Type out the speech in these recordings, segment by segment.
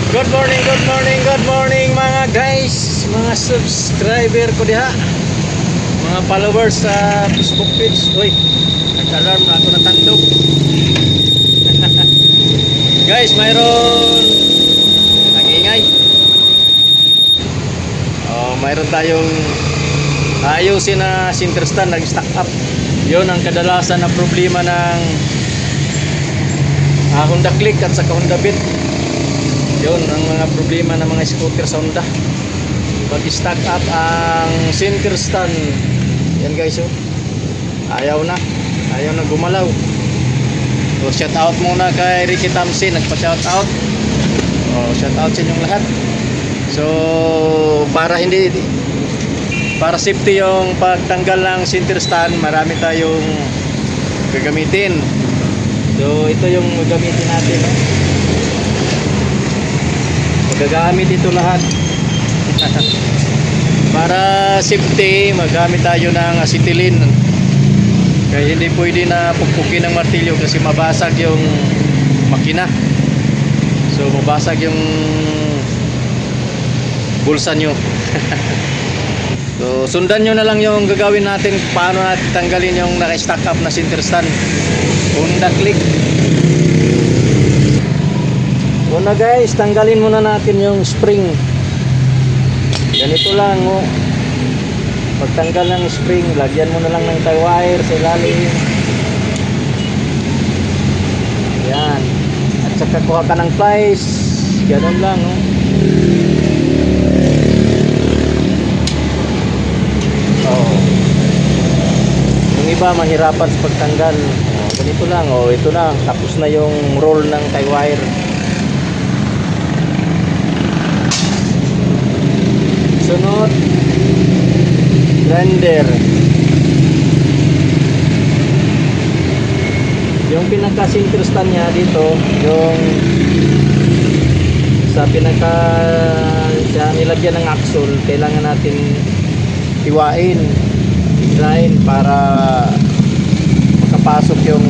Good morning, good morning, good morning mga guys, mga subscriber ko diha, mga followers sa Facebook page. Uy, nag-alarm na ako natandog. Guys, mayroon nangingay. Mayroon tayong ayusin na center stand, nag-stack up. Yun ang kadalasan na problema ng Honda Click at saka Honda Beat. Yun ang mga problema ng mga scooter sa Honda. Pag-stack up ang center stand, yan guys, oh. Ayaw na gumalaw. So shout out muna kay Ricky Tamsin, nagpa-shout out. Shout out sa inyong lahat. So para safety yung pagtanggal ng center stand, marami tayong gagamitin. So ito yung gagamitin natin, no? Gagamit ito lahat. Para safety, magamit tayo ng acetylene. Kaya hindi pwede na puppukin ng martilyo kasi mabasag yung makina. So mabasag yung bulsa nyo. So sundan nyo na lang yung gagawin natin, paano natin tanggalin yung naka-stack up na center stand Honda Click. Una guys, tanggalin muna natin yung spring. Ganito lang, oh. Pagtanggal ng spring, lagyan mo na lang ng tie wire sa ilalim. Yan. At saka kuha ka ng plies. Ganun lang, oh. Yung iba mahirapan sa pagtanggal. Ganito lang, oh. Ito na, tapos na yung roll ng tie wire. Sunod, grinder. Yung pinaka-center stand nya dito, yung sa nilagyan ng axle, kailangan natin hiwain, grind para makapasok yung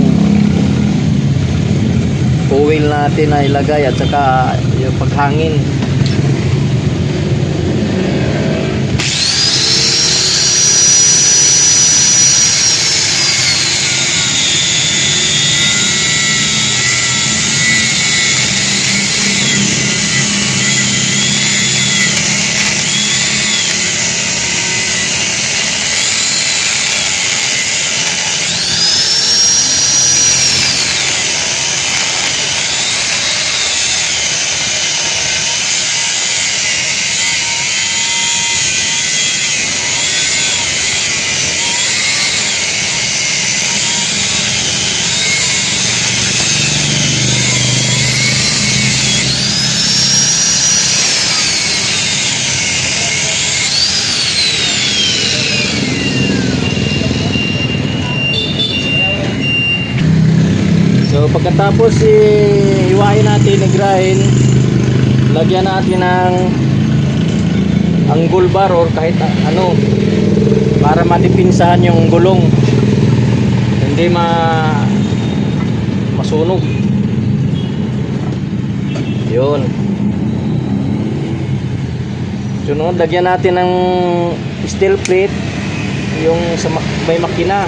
oil natin na ilagay at saka yung paghangin. So pagkatapos hiwain natin, i-grind, lagyan natin ng angle bar or kahit ano para madipinsahan yung gulong, hindi masunog. Yun. Sunod, lagyan natin ng steel plate yung sa may makina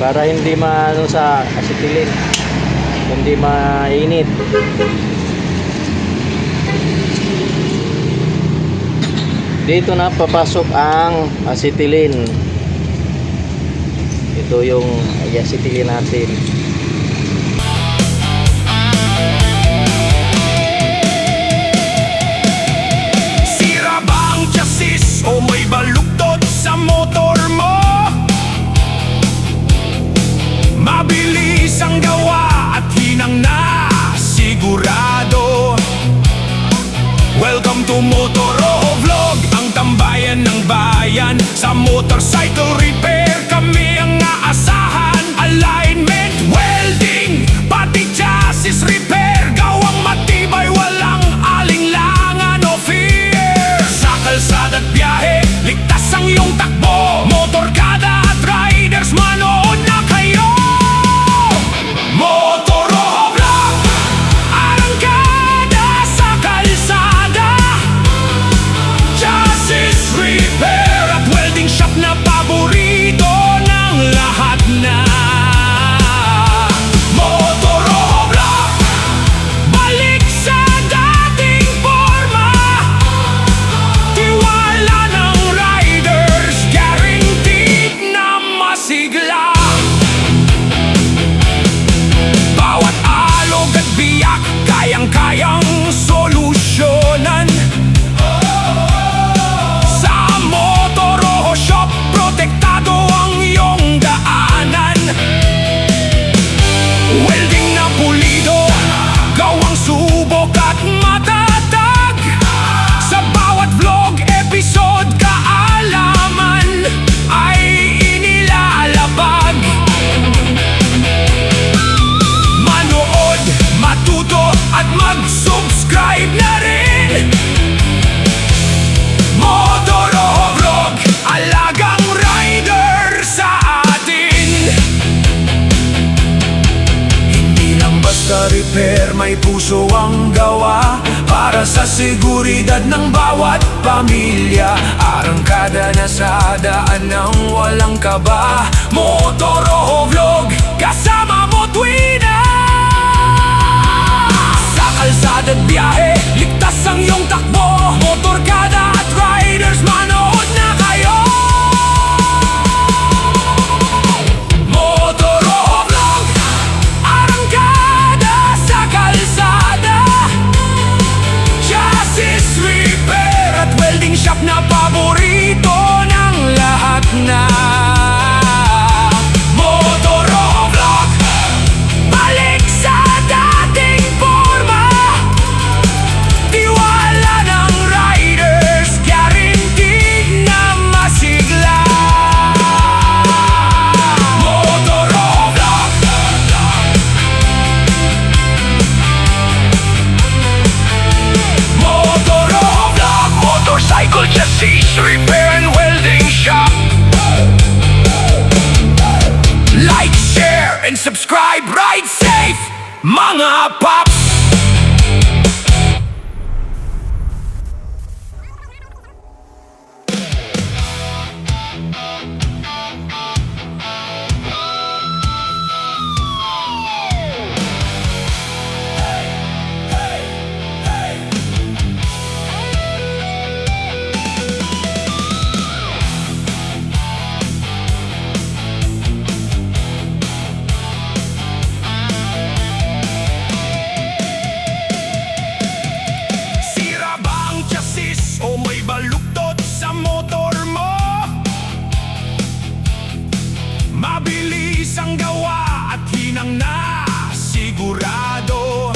para hindi maano sa acetylene, hindi mainit. Dito na papasok ang acetylene. Ito yung acetylene natin. Sira ba ang chassis o may baluktot sa motor mo? Mabilis ang gawa at hinang na sigurado. Welcome to Motoro Vlog, ang tambayan ng bayan. Sa motorcycle repair kami ang aasahan. Alignment, welding, pati chassis repair. Gawang matibay, walang alinlangan o fear. Sa kalsada at biyahe, ligtas ang iyong takbo. Motorkada at riders, manood na kayo. Motoro Vlog, arangka kayang-kayang solusyonan. Sa Motoroho Shop, protektado ang iyong daanan. Welding na pulido, gawang subok at matatag. Sa bawat vlog, episode, kaalaman ay inilalabag. Manood, matuto at mag-subscribe na rin. Motoroho Vlog, alagang rider sa atin. Hindi lang basta repair, may puso ang gawa. Para sa seguridad ng bawat pamilya, arangkada na sa daan ng walang kaba. Motoroho Vlog, kasama mo tuwi na. Sa kalsada't biyahe, ligtas ang iyong takbo. Motorkada at riders, manood na kayo. Motoroho Vlog, arangkada sa kalsada. Chassis repair at welding shop na paborito ng lahat na. Motoroho Vlog, balik sa dating forma. Tiwala ng riders, guaranteed na masigla. Motoroho Vlog, Motoroho Vlog, motorcycle chassis repair and welding shop. Like, share, and subscribe. Ride safe, mga paps. Sira ba ang chassis o may baluktot sa motor mo? Mabilis ang gawa at hinang na sigurado.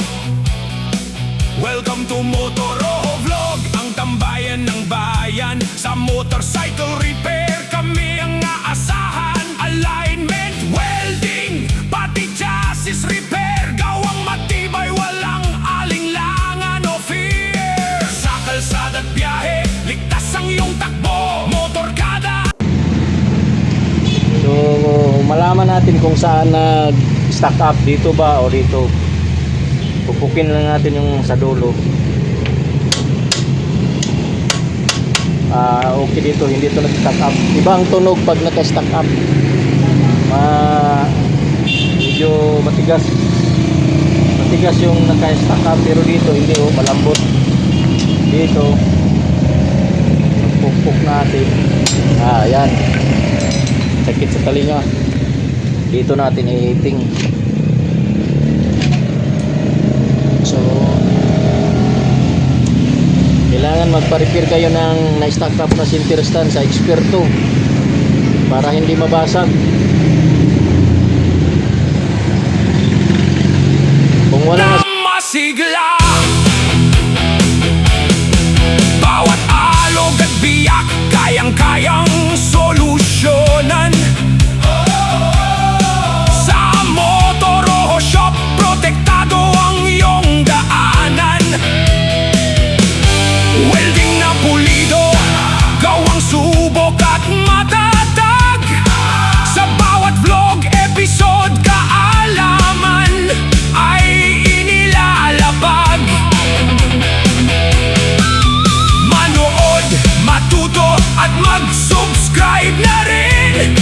Welcome to Motoroho Vlog, ang tambayan ng bayan. Sa motorcycle repair kami ang aasahan. Alignment, welding, pati chassis repair. Gawang matibay, walang alinlangan o fear. Sa kalsada't biyahe, ligtas ang iyong takbo. Motorkada. So, malaman natin kung saan nag-stack up, dito ba o dito. Pupukin lang natin yung sa dulo. Okay dito, hindi ito nag-stack up. Iba ang tunog pag naka-stack up. Medyo matigas. Matigas yung naka-stack up, pero dito hindi, malambot. Dito, pupuk natin. Yan. Sakit sa talinga. Dito natin ihiting. So, kailangan magpa-repair kayo ng na-stack up na center stand sa eksperto para hindi mabasag. Kung wala masigla, bawat alog at biyak, kayang-kayang solusyonan. Sa Motoroho Shop, protektado ang iyong daanan. Welding na pulido, gawang subok at matatag. Sa bawat vlog, episode, kaalaman ay inilalabag. Manood, matuto at mag-subscribe na rin.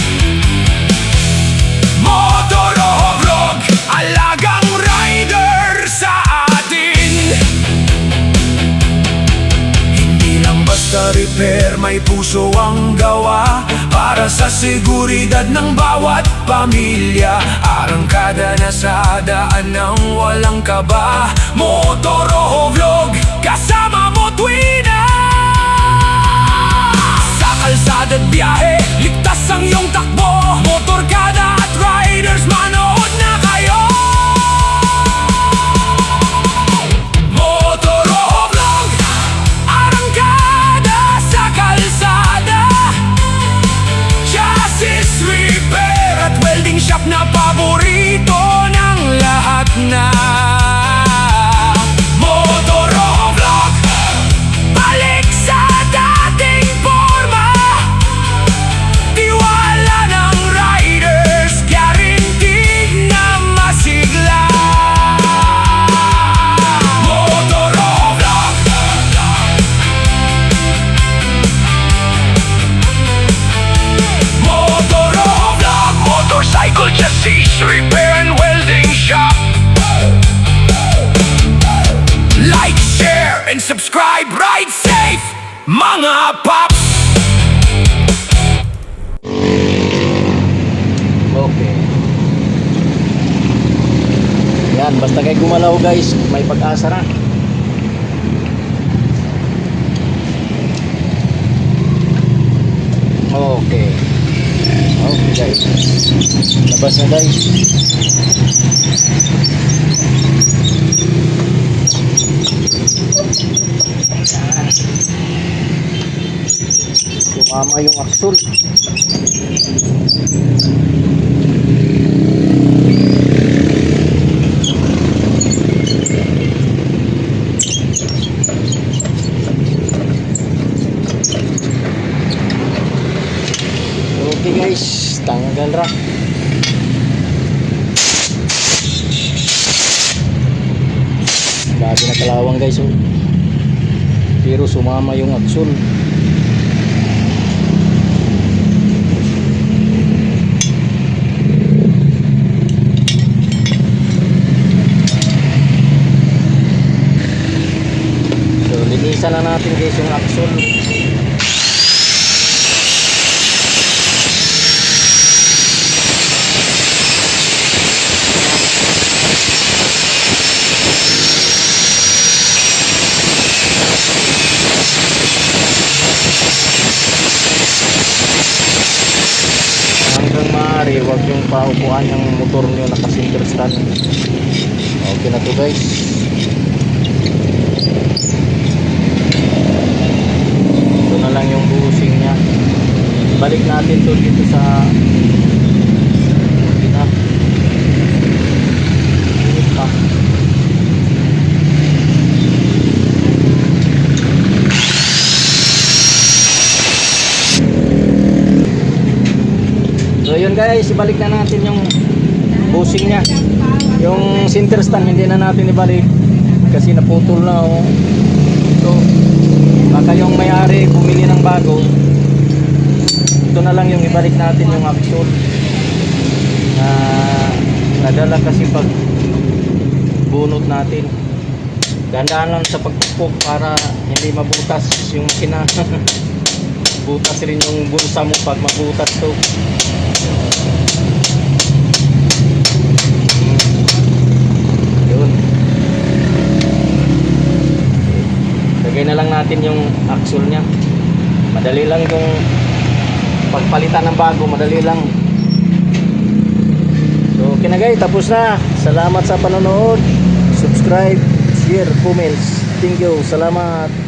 Motoroho Vlog, alagang rider sa atin. Hindi lang basta repair, may puso ang gawa. Para sa seguridad ng bawat pamilya, arangkada na sa daan ng walang kaba. Motor mga paps. Okay. Yan, basta kayo gumalaw guys, may pag-asa na. Okay. Okay guys. Labas na guys. Sumama yung axle. Okay guys, tanggal ra. Grabe na kalawang guys oh. Pero sumama yung axle. So linisan na natin guys yung axle. Hanggang maaari, huwag yung paupuan yung motor nyo naka-single stand. Okay na to guys. Ito na lang yung bushing nya. Balik natin to dito sa pinap. Init pa. So yun guys, ibalik na natin yung bushing nya. Yung center stand hindi na natin ibalik kasi naputol na oh. So baka yung may-ari bumili ng bago. Ito na lang yung ibalik natin yung axle. Nadala kasi pag bunot natin. Gandaan lang sa pagpupok para hindi mabutas yung makina. Butas rin yung bulsa mo pag mabutas to. Yun. Lagay na lang natin yung axle nya. Madali lang yung pagpalitan ng bago, madali lang. So okay na guys, tapos na. Salamat sa panonood. Subscribe, share, comments. Thank you. Salamat.